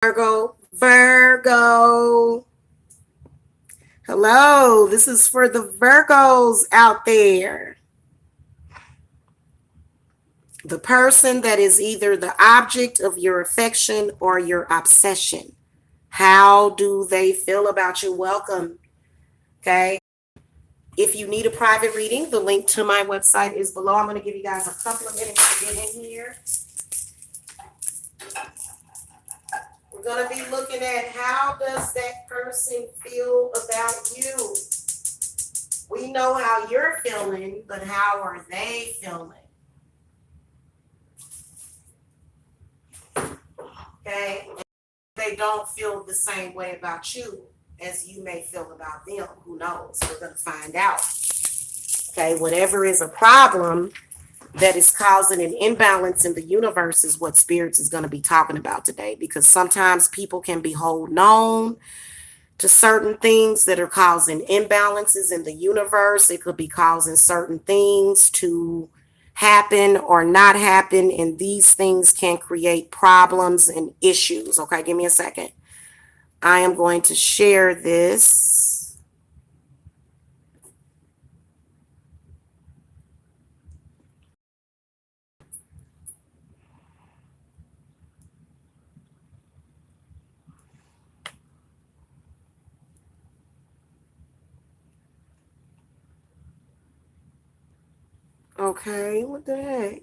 Virgo. Hello, this is for the Virgos out there. The person that is either the object of your affection or your obsession. How do they feel about you? Welcome. Okay. If you need a private reading, the link to my website is below. I'm going to give you guys a couple of minutes to get in here. We're going to be looking at how does that person feel about you? We know how you're feeling, but how are they feeling? Okay? They don't feel the same way about you as you may feel about them. Who knows? We're going to find out. Okay? Whatever is a problem that is causing an imbalance in the universe is what spirits is going to be talking about today, because sometimes people can be holding on to certain things that are causing imbalances in the universe. It could be causing certain things to happen or not happen, and these things can create problems and issues. Okay, give me a second. I am going to share this. Okay, what the heck?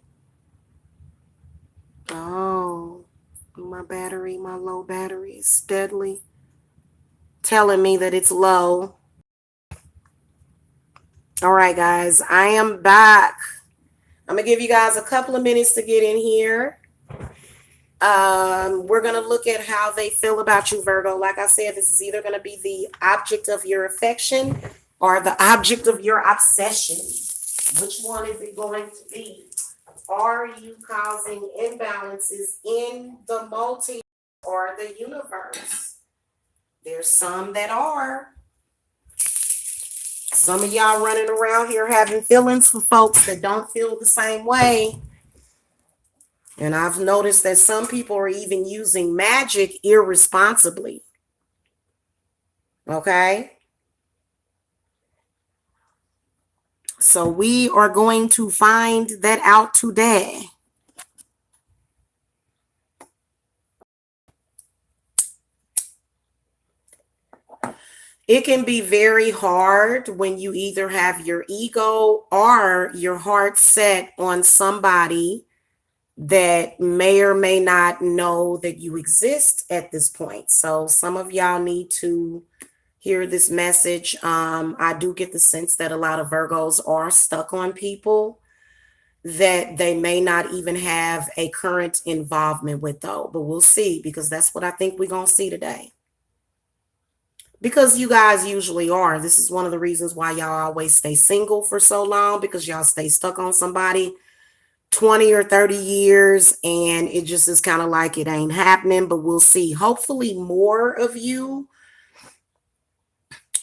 Oh, my low battery is steadily telling me that it's low. All right, guys, I am back. I'm going to give you guys a couple of minutes to get in here. We're going to look at how they feel about you, Virgo. Like I said, this is either going to be the object of your affection or the object of your obsession. Which one is it going to be? Are you causing imbalances in the multi or the universe? There's some that are. Some of y'all running around here having feelings for folks that don't feel the same way. And I've noticed that some people are even using magic irresponsibly. Okay? So we are going to find that out today. It can be very hard when you either have your ego or your heart set on somebody that may or may not know that you exist at this point. So some of y'all need to hear this message. I do get the sense that a lot of Virgos are stuck on people that they may not even have a current involvement with, though. But we'll see, because that's what I think we're going to see today. Because you guys usually are. This is one of the reasons why y'all always stay single for so long, because y'all stay stuck on somebody 20 or 30 years and it just is kind of like it ain't happening. But we'll see. Hopefully more of you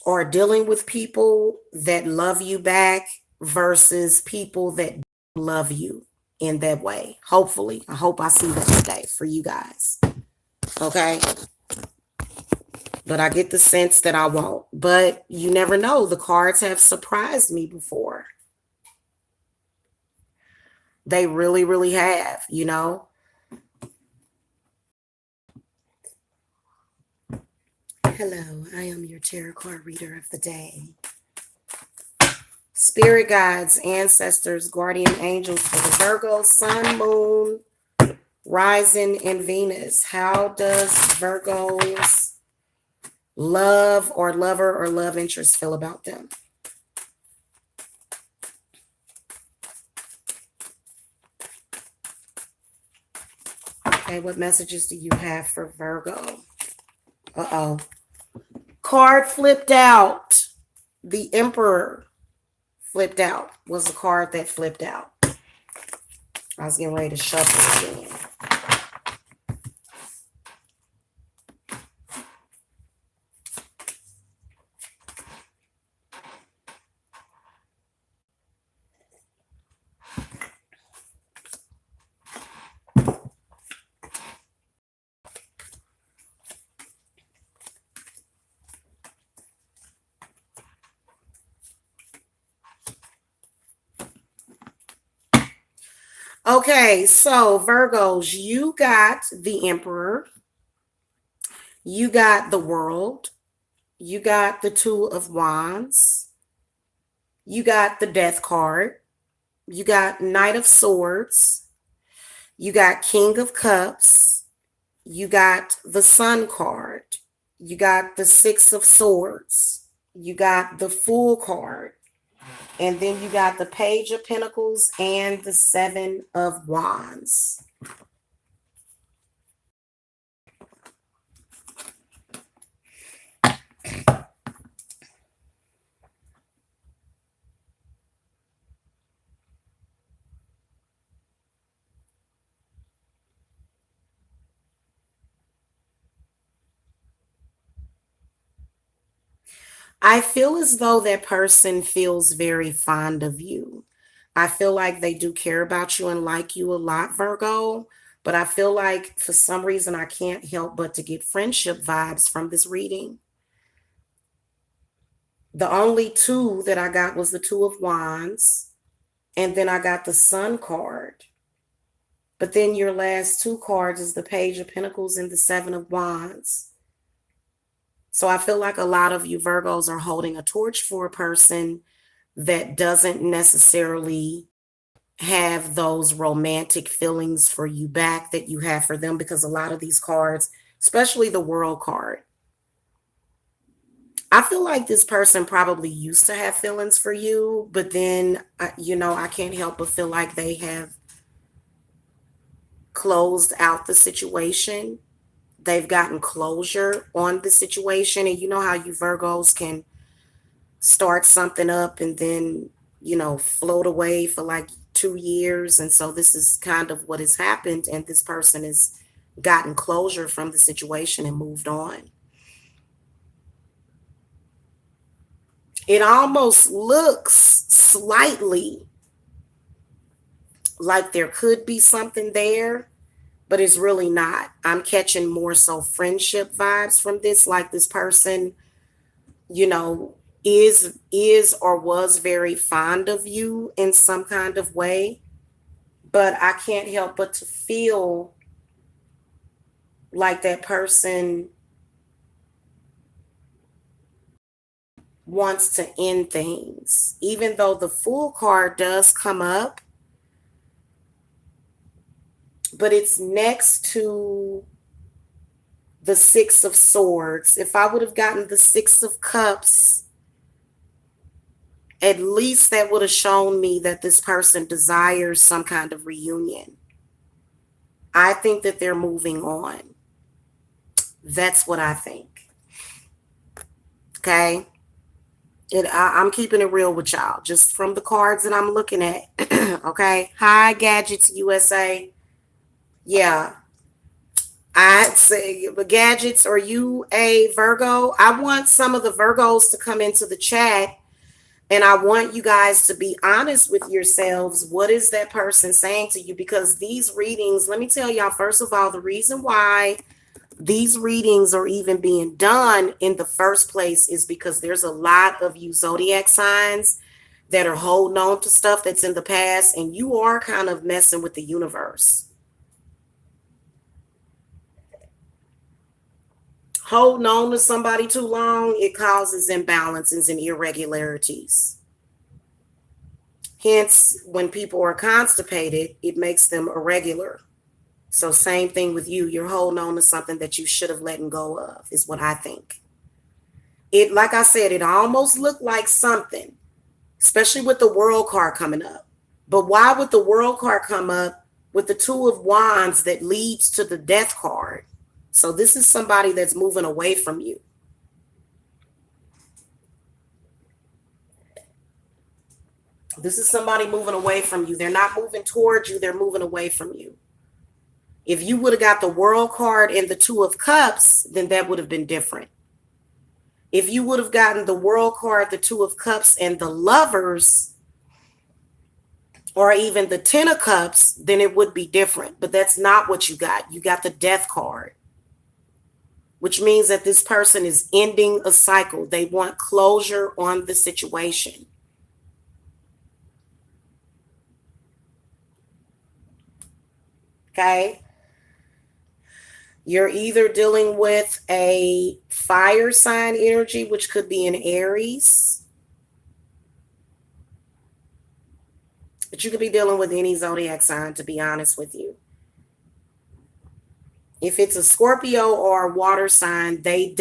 are dealing with people that love you back versus people that love you in that way. Hopefully. I hope I see that today for you guys. Okay. But I get the sense that I won't. But you never know. The cards have surprised me before. They really, really have, you know. Hello, I am your tarot card reader of the day. Spirit guides, ancestors, guardian angels for the Virgo, Sun, Moon, Rising, and Venus. How does Virgo's love or lover or love interest feel about them? Okay, what messages do you have for Virgo? Uh-oh. Card flipped out. The Emperor flipped out. Was the card that flipped out. I was getting ready to shuffle again. Okay, so Virgos, you got the Emperor, you got the World, you got the Two of Wands, you got the Death card, you got Knight of Swords, you got King of Cups, you got the Sun card, you got the Six of Swords, you got the Fool card, and then you got the Page of Pentacles and the Seven of Wands. I feel as though that person feels very fond of you. I feel like they do care about you and like you a lot, Virgo. But I feel like for some reason I can't help but to get friendship vibes from this reading. The only two that I got was the Two of Wands, and then I got the Sun card. But then your last two cards is the Page of Pentacles and the Seven of Wands. So I feel like a lot of you Virgos are holding a torch for a person that doesn't necessarily have those romantic feelings for you back that you have for them, because a lot of these cards, especially the World card, I feel like this person probably used to have feelings for you, but then, I can't help but feel like they have closed out the situation. They've gotten closure on the situation. And you know how you Virgos can start something up and then, float away for like 2 years. And so this is kind of what has happened. And this person has gotten closure from the situation and moved on. It almost looks slightly like there could be something there, but it's really not. I'm catching more so friendship vibes from this, like this person, is or was very fond of you in some kind of way. But I can't help but to feel like that person wants to end things. Even though the Fool card does come up, but it's next to the Six of Swords. If I would have gotten the Six of Cups, at least that would have shown me that this person desires some kind of reunion. I think that they're moving on. That's what I think. Okay? I'm keeping it real with y'all, just from the cards that I'm looking at. Okay? Hi, Gadgets USA. Yeah. I'd say, Gadgets, are you a Virgo? I want some of the Virgos to come into the chat, and I want you guys to be honest with yourselves. What is that person saying to you? Because these readings, let me tell y'all, first of all, the reason why these readings are even being done in the first place is because there's a lot of you zodiac signs that are holding on to stuff that's in the past, and you are kind of messing with the universe. Holding on to somebody too long, it causes imbalances and irregularities. Hence, when people are constipated, it makes them irregular. So same thing with you. You're holding on to something that you should have let go of, is what I think. It, like I said, it almost looked like something, especially with the World card coming up. But why would the World card come up with the Two of Wands that leads to the Death card? So this is somebody that's moving away from you. This is somebody moving away from you. They're not moving towards you. They're moving away from you. If you would have got the World card and the Two of Cups, then that would have been different. If you would have gotten the World card, the Two of Cups, and the Lovers, or even the Ten of Cups, then it would be different. But that's not what you got. You got the Death card, which means that this person is ending a cycle. They want closure on the situation. Okay. You're either dealing with a fire sign energy, which could be an Aries, but you could be dealing with any zodiac sign, to be honest with you. If it's a Scorpio or a water sign, they're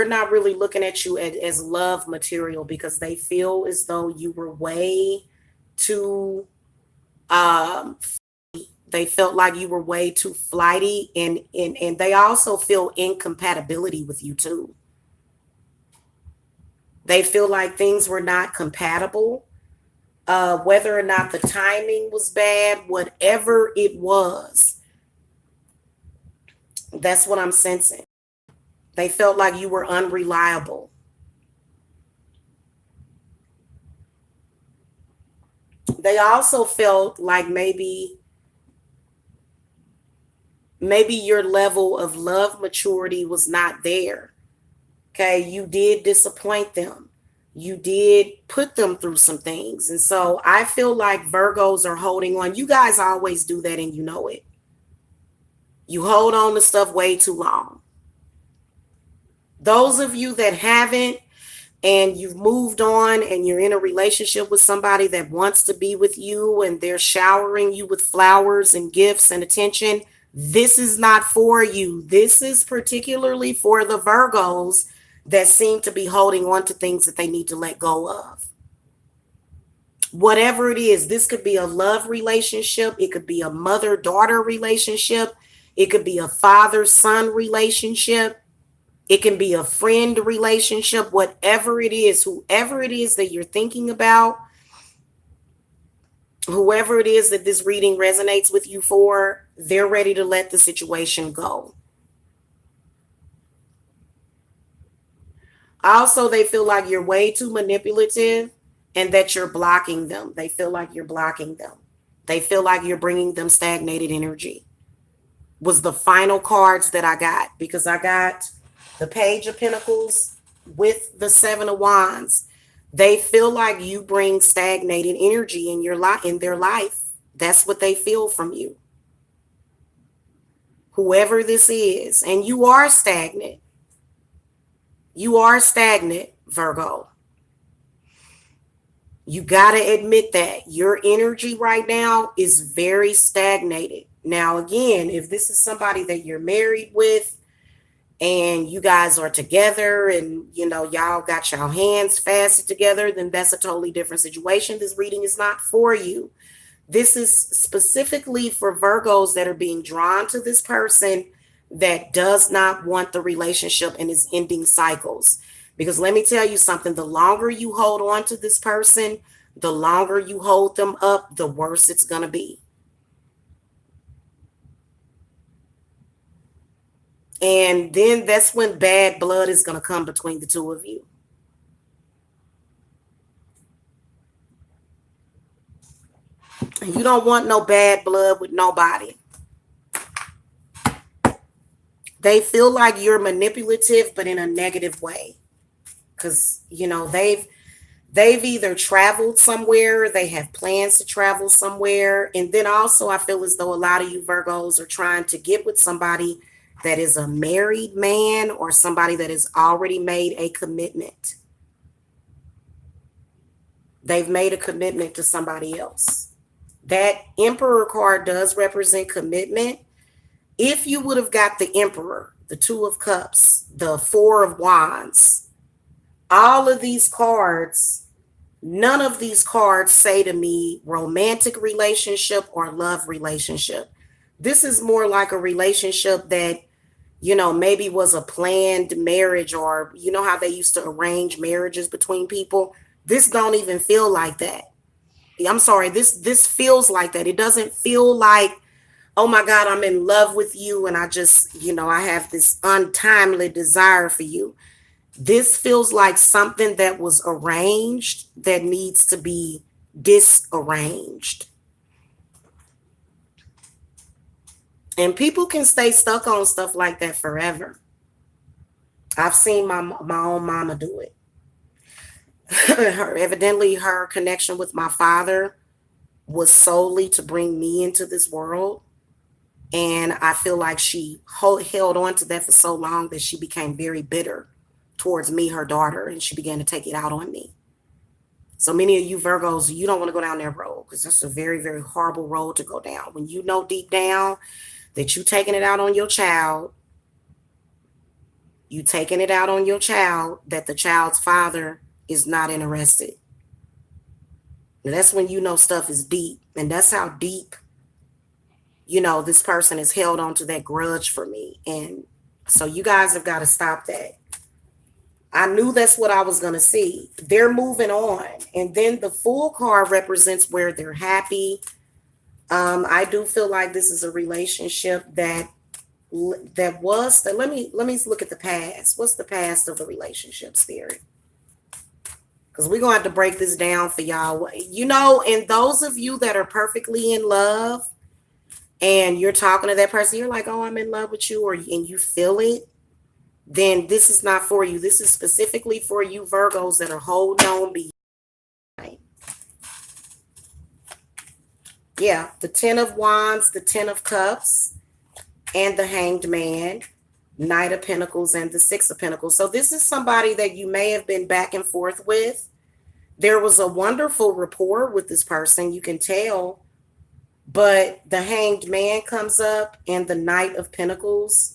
not really looking at you as love material, because they feel as though you were way too um they felt like you were way too flighty, and they also feel incompatibility with you too. They feel like things were not compatible, whether or not the timing was bad, whatever it was. That's what I'm sensing. They felt like you were unreliable. They also felt like maybe your level of love maturity was not there. Okay, you did disappoint them. You did put them through some things. And so I feel like Virgos are holding on. You guys always do that, and you know it. You hold on to stuff way too long. Those of you that haven't, and you've moved on and you're in a relationship with somebody that wants to be with you and they're showering you with flowers and gifts and attention, this is not for you. This is particularly for the Virgos that seem to be holding on to things that they need to let go of. Whatever it is, this could be a love relationship, it could be a mother-daughter relationship, it could be a father-son relationship, it can be a friend relationship, whatever it is, whoever it is that you're thinking about, whoever it is that this reading resonates with you for, they're ready to let the situation go. Also, they feel like you're way too manipulative and that you're blocking them. They feel like you're blocking them. They feel like you're bringing them stagnated energy. Was the final cards that I got, because I got the Page of Pentacles with the Seven of Wands. They feel like you bring stagnated energy in their life. That's what they feel from you. Whoever this is, and you are stagnant. You are stagnant, Virgo. You got to admit that your energy right now is very stagnated. Now, again, if this is somebody that you're married with and you guys are together and, y'all got your hands fasted together, then that's a totally different situation. This reading is not for you. This is specifically for Virgos that are being drawn to this person that does not want the relationship and is ending cycles. Because let me tell you something, the longer you hold on to this person, the longer you hold them up, the worse it's going to be. And then that's when bad blood is going to come between the two of you. And you don't want no bad blood with nobody. They feel like you're manipulative, but in a negative way. Because, they've either traveled somewhere, they have plans to travel somewhere. And then also I feel as though a lot of you Virgos are trying to get with somebody that is a married man or somebody that has already made a commitment. They've made a commitment to somebody else. That Emperor card does represent commitment. If you would have got the Emperor, the Two of Cups, the Four of Wands, all of these cards, none of these cards say to me romantic relationship or love relationship. This is more like a relationship that, maybe was a planned marriage, or how they used to arrange marriages between people. This don't even feel like that. I'm sorry, this feels like that. It doesn't feel like, oh my God, I'm in love with you and I just, I have this untimely desire for you. This feels like something that was arranged that needs to be disarranged. And people can stay stuck on stuff like that forever. I've seen my own mama do it. Evidently, her connection with my father was solely to bring me into this world. And I feel like she held on to that for so long that she became very bitter towards me, her daughter, and she began to take it out on me. So many of you Virgos, you don't want to go down that road because that's a very, very horrible road to go down. When you know deep down that you taking it out on your child, you taking it out on your child, that the child's father is not interested. And that's when you know stuff is deep. And that's how deep, this person has held on to that grudge for me. And so you guys have got to stop that. I knew that's what I was going to see. They're moving on. And then the Fool card represents where they're happy. I do feel like this is a relationship that was, let me look at the past. What's the past of the relationship, Spirit? Because we're going to have to break this down for y'all. And those of you that are perfectly in love and you're talking to that person, you're like, oh, I'm in love with you, and you feel it, then this is not for you. This is specifically for you Virgos that are holding on behind. Yeah, the 10 of Wands, the 10 of Cups, and the Hanged Man, Knight of Pentacles, and the 6 of Pentacles. So this is somebody that you may have been back and forth with. There was a wonderful rapport with this person, you can tell, but the Hanged Man comes up and the Knight of Pentacles.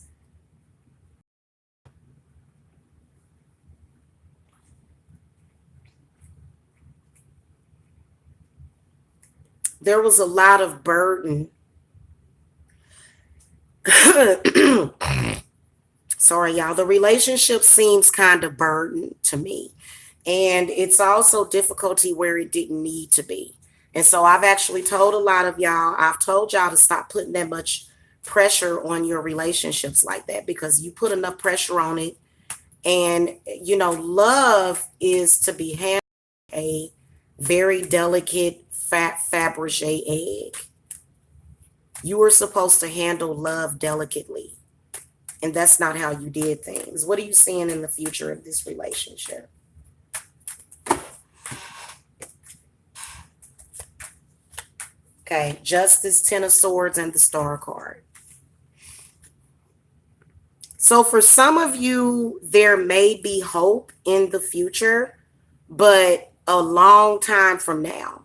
There was a lot of burden. Sorry, y'all. The relationship seems kind of burdened to me. And it's also difficulty where it didn't need to be. And so I've actually told a lot of y'all, I've told y'all to stop putting that much pressure on your relationships like that, because you put enough pressure on it. And, love is to be handled a very delicate Fabergé egg. You were supposed to handle love delicately. And that's not how you did things. What are you seeing in the future of this relationship? Okay, Justice, 10 of Swords, and the Star card. So for some of you, there may be hope in the future, but a long time from now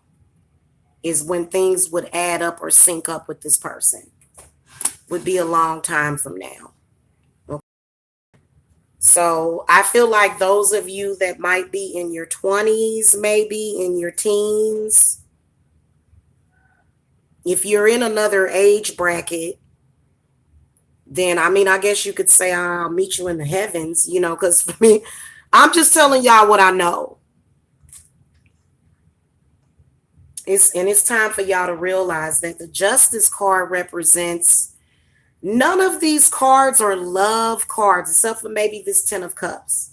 is when things would add up or sync up with this person. Would be a long time from now. Okay. So I feel like those of you that might be in your 20s, maybe in your teens, if you're in another age bracket, then I guess you could say I'll meet you in the heavens, because for me, I'm just telling y'all what I know. It's time for y'all to realize that the Justice card represents, none of these cards are love cards, except for maybe this 10 of Cups.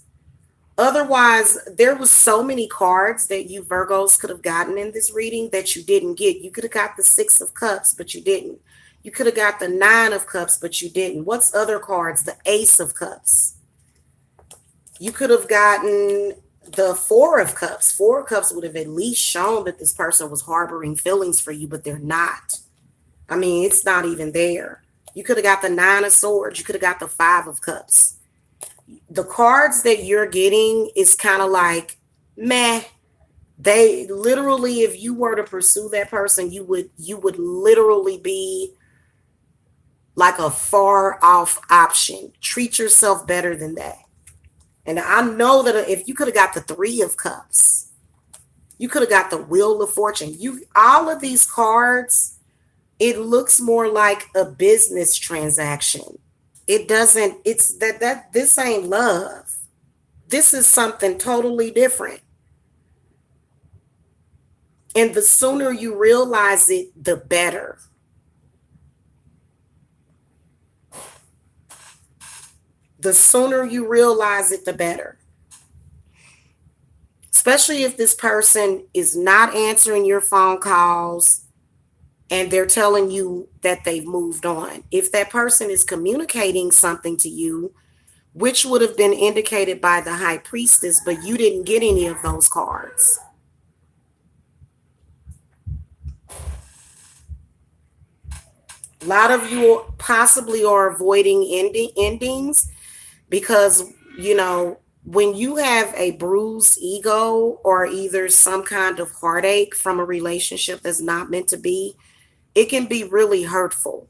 Otherwise, there was so many cards that you Virgos could have gotten in this reading that you didn't get. You could have got the 6 of Cups, but you didn't. You could have got the 9 of Cups, but you didn't. What's other cards? The Ace of Cups. You could have gotten the 4 of Cups. 4 of Cups would have at least shown that this person was harboring feelings for you, but they're not. It's not even there. You could have got the 9 of Swords. You could have got the 5 of Cups. The cards that you're getting is kind of like, meh. They literally, if you were to pursue that person, you would literally be like a far off option. Treat yourself better than that. And I know that if you could have got the 3 of Cups, you could have got the Wheel of Fortune. All of these cards, it looks more like a business transaction. It doesn't, it's that this ain't love. This is something totally different. And the sooner you realize it, the better. The sooner you realize it, the better. Especially if this person is not answering your phone calls and they're telling you that they've moved on. If that person is communicating something to you, which would have been indicated by the High Priestess, but you didn't get any of those cards. A lot of you possibly are avoiding endings because, you know, when you have a bruised ego or either some kind of heartache from a relationship that's not meant to be, it can be really hurtful.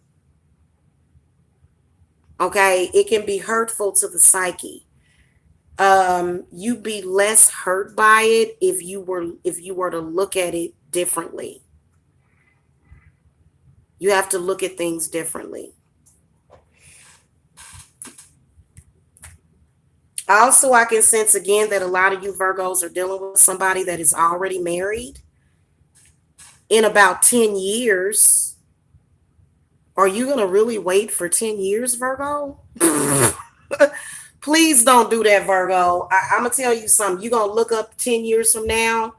Okay, it can be hurtful to the psyche. You'd be less hurt by it if you were to look at it differently. You have to look at things differently. Also, I can sense again that a lot of you Virgos are dealing with somebody that is already married. In about 10 years, are you going to really wait for 10 years, Virgo? Please don't do that, Virgo. I'm going to tell you something. You're going to look up 10 years from now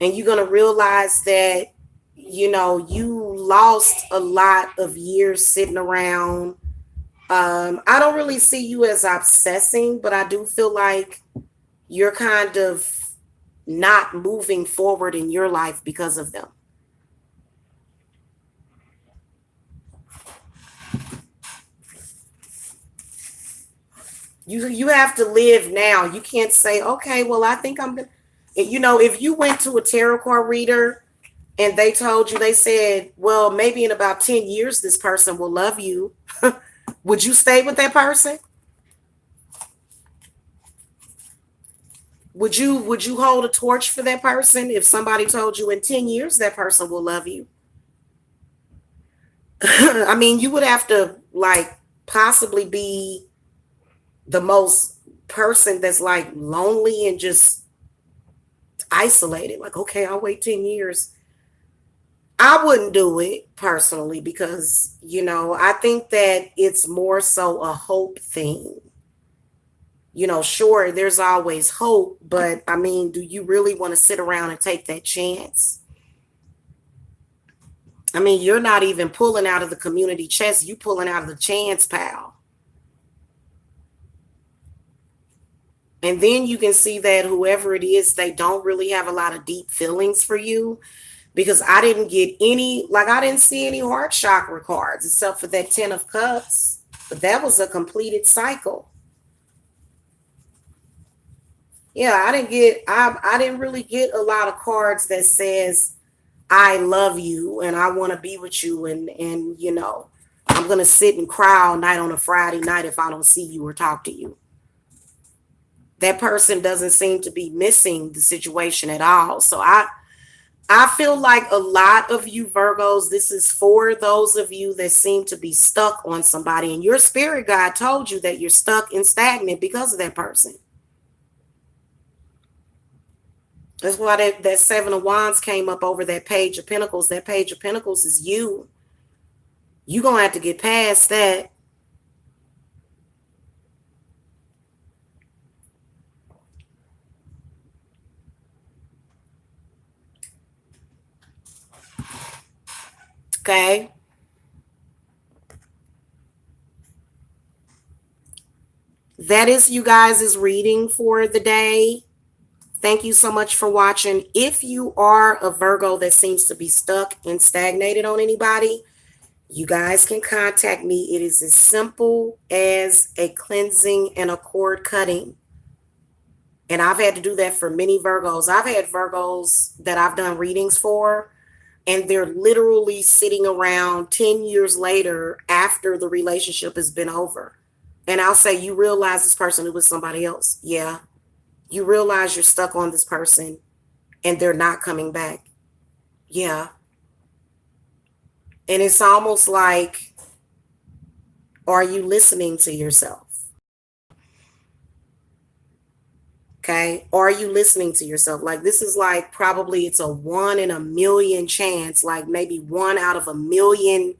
and you're going to realize that, you know, you lost a lot of years sitting around. I don't really see you as obsessing, but I do feel like you're kind of not moving forward in your life because of them. You have to live now. You can't say, okay, well, I think I'm gonna, you know, if you went to a tarot card reader and they told you, they said, well, maybe in about 10 years this person will love you. Would you stay with that person? Would you hold a torch for that person if somebody told you in 10 years that person will love you? I mean, you would have to like possibly be the most person that's like lonely and just isolated. Like, okay, I'll wait 10 years. I wouldn't do it personally because, you know, I think that it's more so a hope thing. You know, sure, there's always hope, but I mean, do you really want to sit around and take that chance? I mean, you're not even pulling out of the community chest, you pulling out of the chance pile. And then you can see that whoever it is, they don't really have a lot of deep feelings for you because I didn't get any, like, I didn't see any heart chakra cards except for that 10 of cups, but that was a completed cycle. Yeah, I didn't really get a lot of cards that says I love you and I want to be with you and you know, I'm going to sit and cry all night on a Friday night if I don't see you or talk to you. That person doesn't seem to be missing the situation at all. So I feel like a lot of you Virgos, this is for those of you that seem to be stuck on somebody and your spirit guide told you that you're stuck and stagnant because of that person. That's why that 7 of Wands came up over that Page of Pentacles. That Page of Pentacles is you. You're going to have to get past that. Okay. That is you guys' reading for the day. Thank you so much for watching. If you are a Virgo that seems to be stuck and stagnated on anybody, you guys can contact me. It is as simple as a cleansing and a cord cutting. And I've had to do that for many Virgos. I've had Virgos that I've done readings for, and they're literally sitting around 10 years later after the relationship has been over. And I'll say, you realize this person is with somebody else. Yeah. You realize you're stuck on this person and they're not coming back. Yeah. And it's almost like, are you listening to yourself? Okay. Are you listening to yourself? Like, this is like probably it's a 1 in a million chance, like maybe 1 out of a million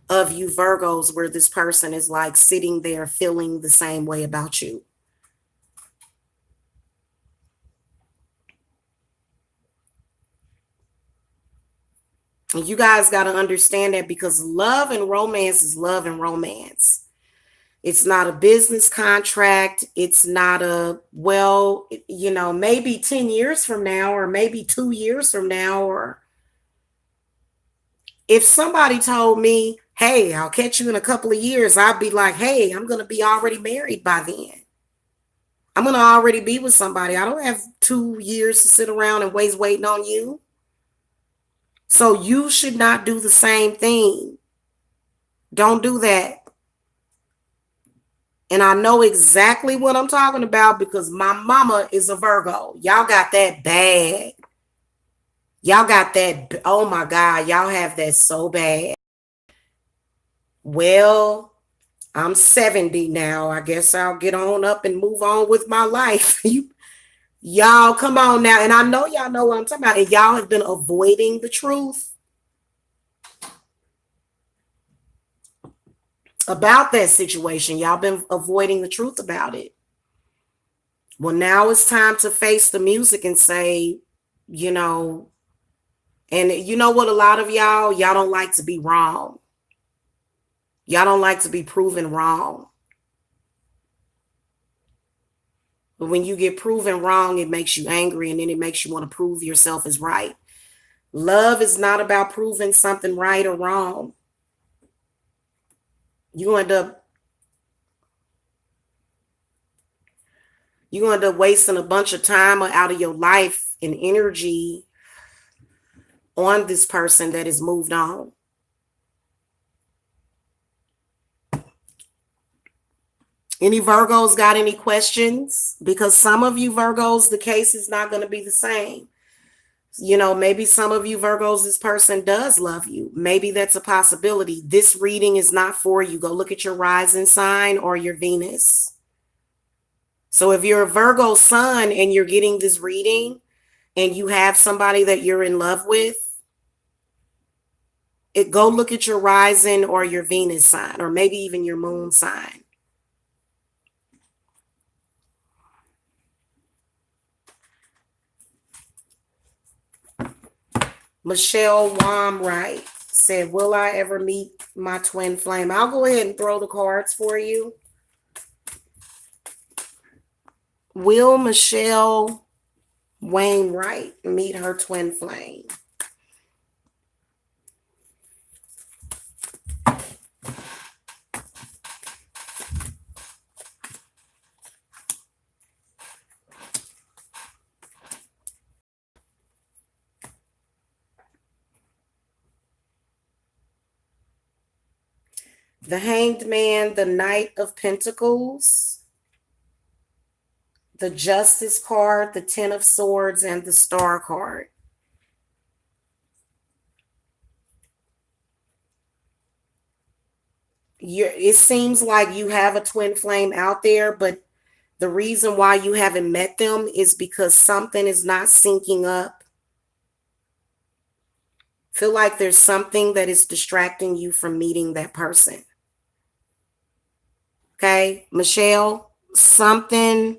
of you Virgos where this person is like sitting there feeling the same way about you. And you guys got to understand that because love and romance is love and romance. It's not a business contract. It's not a, well, you know, maybe 10 years from now or maybe 2 years from now. Or if somebody told me Hey, I'll catch you in a couple of years. I'll be like, hey, I'm going to be already married by then. I'm going to already be with somebody. I don't have 2 years to sit around and waste waiting on you. So you should not do the same thing. Don't do that. And I know exactly what I'm talking about because my mama is a Virgo. Y'all got that bad. Y'all got that. Oh my God. Y'all have that so bad. Well, I'm 70 now. I guess I'll get on up and move on with my life. Y'all come on now. And I know y'all know what I'm talking about. And y'all have been avoiding the truth about that situation. Y'all been avoiding the truth about it. Well, now it's time to face the music and say, you know, and you know what, a lot of y'all don't like to be wrong. Y'all don't like to be proven wrong. But when you get proven wrong, it makes you angry and then it makes you want to prove yourself as right. Love is not about proving something right or wrong. You end up wasting a bunch of time out of your life and energy on this person that has moved on. Any Virgos got any questions? Because some of you Virgos, the case is not going to be the same. You know, maybe some of you Virgos, this person does love you. Maybe that's a possibility. This reading is not for you. Go look at your rising sign or your Venus. So if you're a Virgo sun and you're getting this reading and you have somebody that you're in love with, go look at your rising or your Venus sign, or maybe even your moon sign. Michelle Wamwright said, will I ever meet my twin flame? I'll go ahead and throw the cards for you. Will Michelle Wainwright meet her twin flame? The Hanged Man, the Knight of Pentacles, the Justice card, the Ten of Swords, and the Star card. It seems like you have a twin flame out there, but the reason why you haven't met them is because something is not syncing up. Feel like there's something that is distracting you from meeting that person. Okay, Michelle, something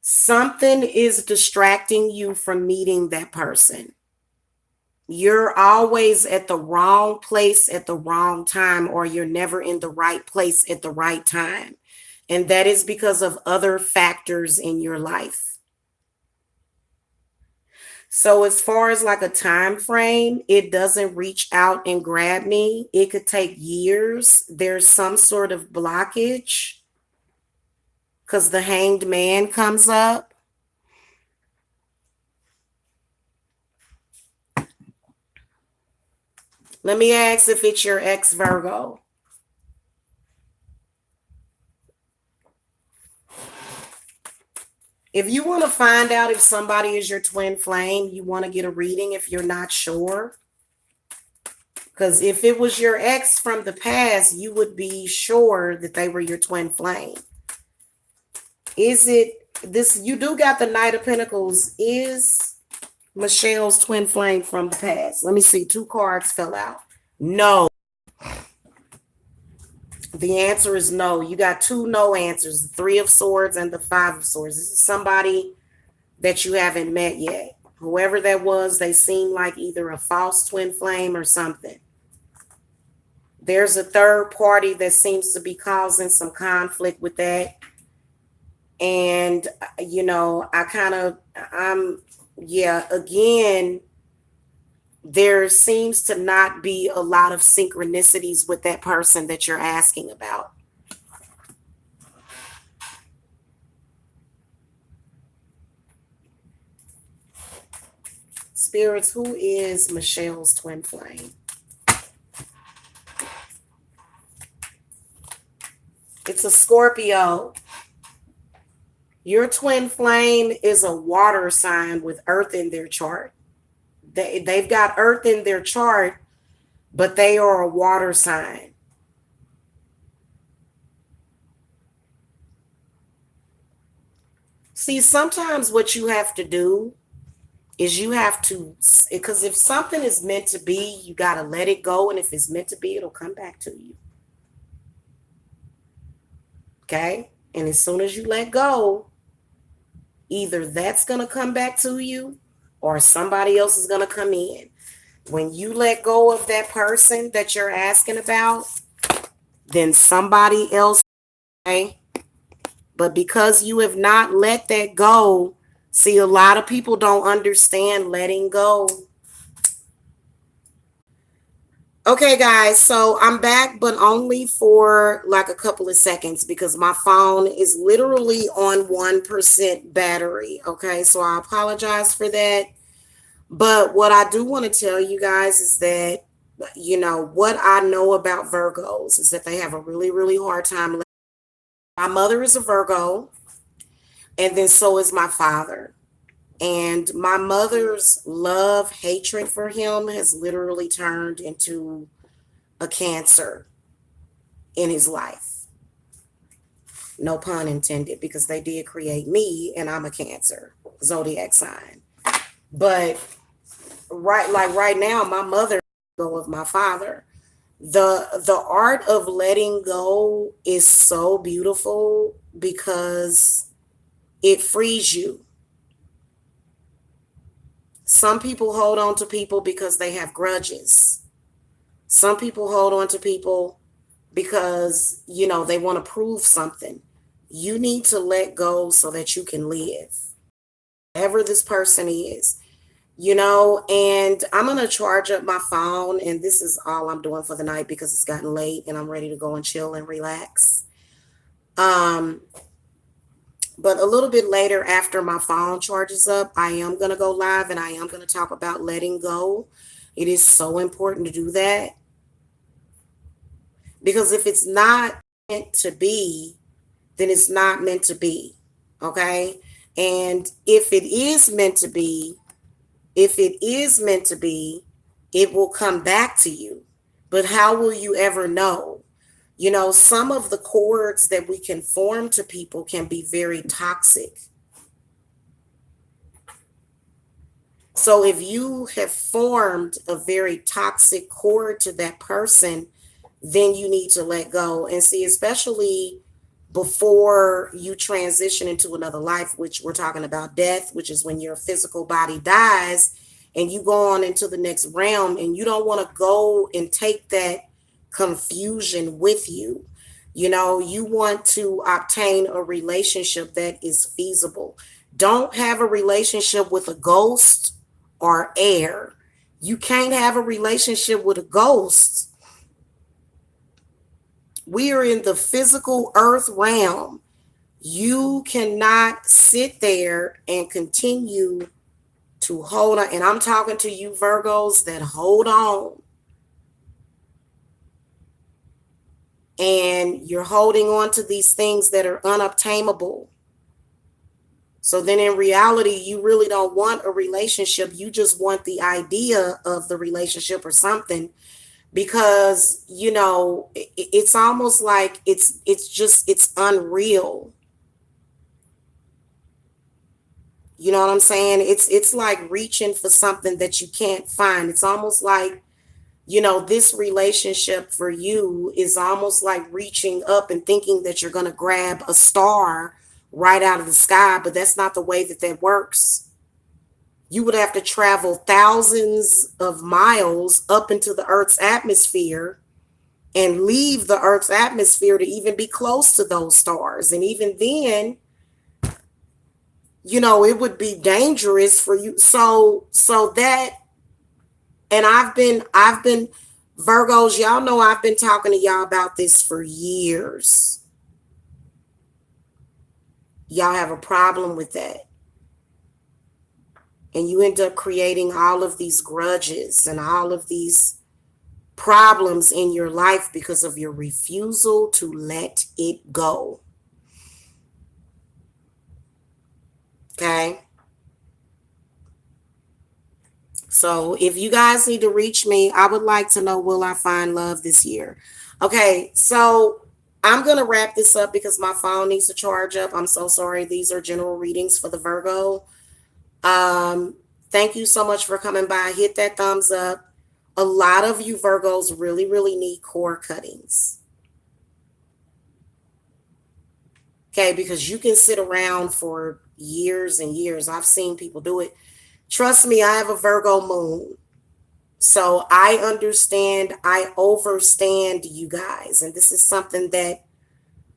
is distracting you from meeting that person. You're always at the wrong place at the wrong time, or you're never in the right place at the right time. And that is because of other factors in your life. So as far as like a time frame, it doesn't reach out and grab me. It could take years. There's some sort of blockage because the Hanged Man comes up. Let me ask if it's your ex Virgo. If you want to find out if somebody is your twin flame, you want to get a reading if you're not sure. Because if it was your ex from the past, you would be sure that they were your twin flame. Is it this? You do got the Knight of Pentacles. Is Michelle's twin flame from the past? Let me see. 2 cards fell out. No. The answer is no. You got 2 no answers. The 3 of Swords and the 5 of Swords. This is somebody that you haven't met yet. Whoever that was, they seem like either a false twin flame or something. There's a third party that seems to be causing some conflict with that. And, you know, again, there seems to not be a lot of synchronicities with that person that you're asking about. Spirits, who is Michelle's twin flame? It's a Scorpio. Your twin flame is a water sign with earth in their chart. They've got earth in their chart, but they are a water sign. See, sometimes what you have to do is you have to, because if something is meant to be, you got to let it go. And if it's meant to be, it'll come back to you. Okay. And as soon as you let go, either that's going to come back to you or somebody else is going to come in. When you let go of that person that you're asking about, then somebody else, okay? But because you have not let that go, see, a lot of people don't understand letting go. Okay, guys, so I'm back, but only for like a couple of seconds because my phone is literally on 1% battery. Okay, so I apologize for that. But what I do want to tell you guys is that, what I know about Virgos is that they have a really, really hard time. My mother is a Virgo, and then so is my father. And my mother's love, hatred for him has literally turned into a cancer in his life. No pun intended, because they did create me and I'm a Cancer zodiac sign. But right now, my mother go of my father. The art of letting go is so beautiful because it frees you. Some people hold on to people because they have grudges. Some people hold on to people because, they want to prove something. You need to let go so that you can live. Whoever this person is, and I'm going to charge up my phone. And this is all I'm doing for the night because it's gotten late and I'm ready to go and chill and relax. But a little bit later, after my phone charges up, I am going to go live and I am going to talk about letting go. It is so important to do that. Because if it's not meant to be, then it's not meant to be. Okay? And if it is meant to be, it will come back to you. But how will you ever know? Some of the cords that we can form to people can be very toxic. So if you have formed a very toxic cord to that person, then you need to let go. And see, especially before you transition into another life, which we're talking about death, which is when your physical body dies and you go on into the next realm, and you don't want to go and take that confusion with you. You want to obtain a relationship that is feasible. Don't have a relationship with a ghost or air. You can't have a relationship with a ghost. We are in the physical earth realm. You cannot sit there and continue to hold on. And I'm talking to you Virgos that hold on. And you're holding on to these things that are unobtainable. So then in reality, you really don't want a relationship. You just want the idea of the relationship or something, because, it's almost like it's unreal. You know what I'm saying? It's like reaching for something that you can't find. It's almost like, this relationship for you is almost like reaching up and thinking that you're going to grab a star right out of the sky, but that's not the way that works. You would have to travel thousands of miles up into the Earth's atmosphere and leave the Earth's atmosphere to even be close to those stars. And even then, it would be dangerous for you. So that And I've been Virgos, y'all know I've been talking to y'all about this for years. Y'all have a problem with that. And you end up creating all of these grudges and all of these problems in your life because of your refusal to let it go. Okay? So if you guys need to reach me, I would like to know, will I find love this year? Okay, so I'm going to wrap this up because my phone needs to charge up. I'm so sorry. These are general readings for the Virgo. Um, Thank you so much for coming by. Hit that thumbs up. A lot of you Virgos really, really need core cuttings. Okay, because you can sit around for years and years. I've seen people do it. Trust me, I have a Virgo moon. So I understand, I overstand you guys. And this is something that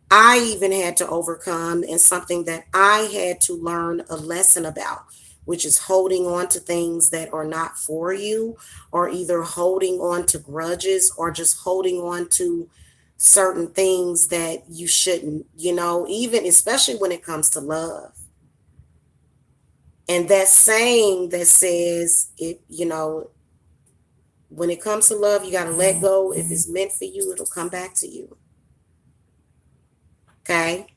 I even had to overcome and something that I had to learn a lesson about, which is holding on to things that are not for you, or either holding on to grudges or just holding on to certain things that you shouldn't, even especially when it comes to love. And that saying that says when it comes to love, you got to let go. If it's meant for you, it'll come back to you. Okay.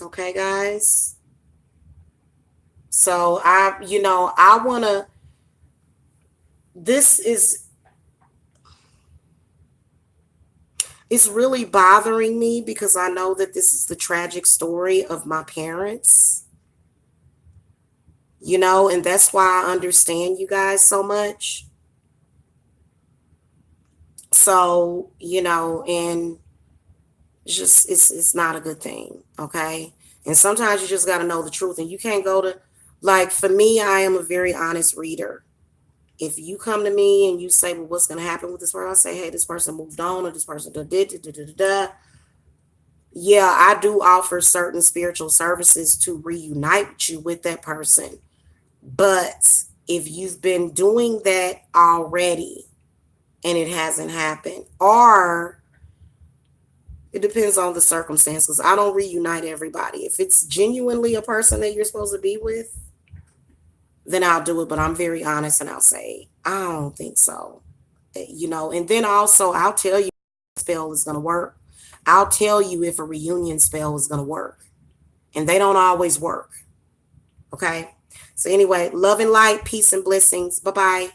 Okay, guys. So I want to, it's really bothering me because I know that this is the tragic story of my parents, and that's why I understand you guys so much. So, and it's not a good thing. Okay. And sometimes you just got to know the truth, and you can't go to, like, for me, I am a very honest reader. If you come to me and you say, well, what's going to happen with this person? I say, hey, this person moved on, or this person did. Yeah, I do offer certain spiritual services to reunite you with that person. But if you've been doing that already and it hasn't happened, or it depends on the circumstance, because I don't reunite everybody. If it's genuinely a person that you're supposed to be with, then I'll do it. But I'm very honest and I'll say, I don't think so. And then also I'll tell you if a spell is going to work. I'll tell you if a reunion spell is going to work. And they don't always work. Okay. So anyway, love and light, peace and blessings. Bye-bye.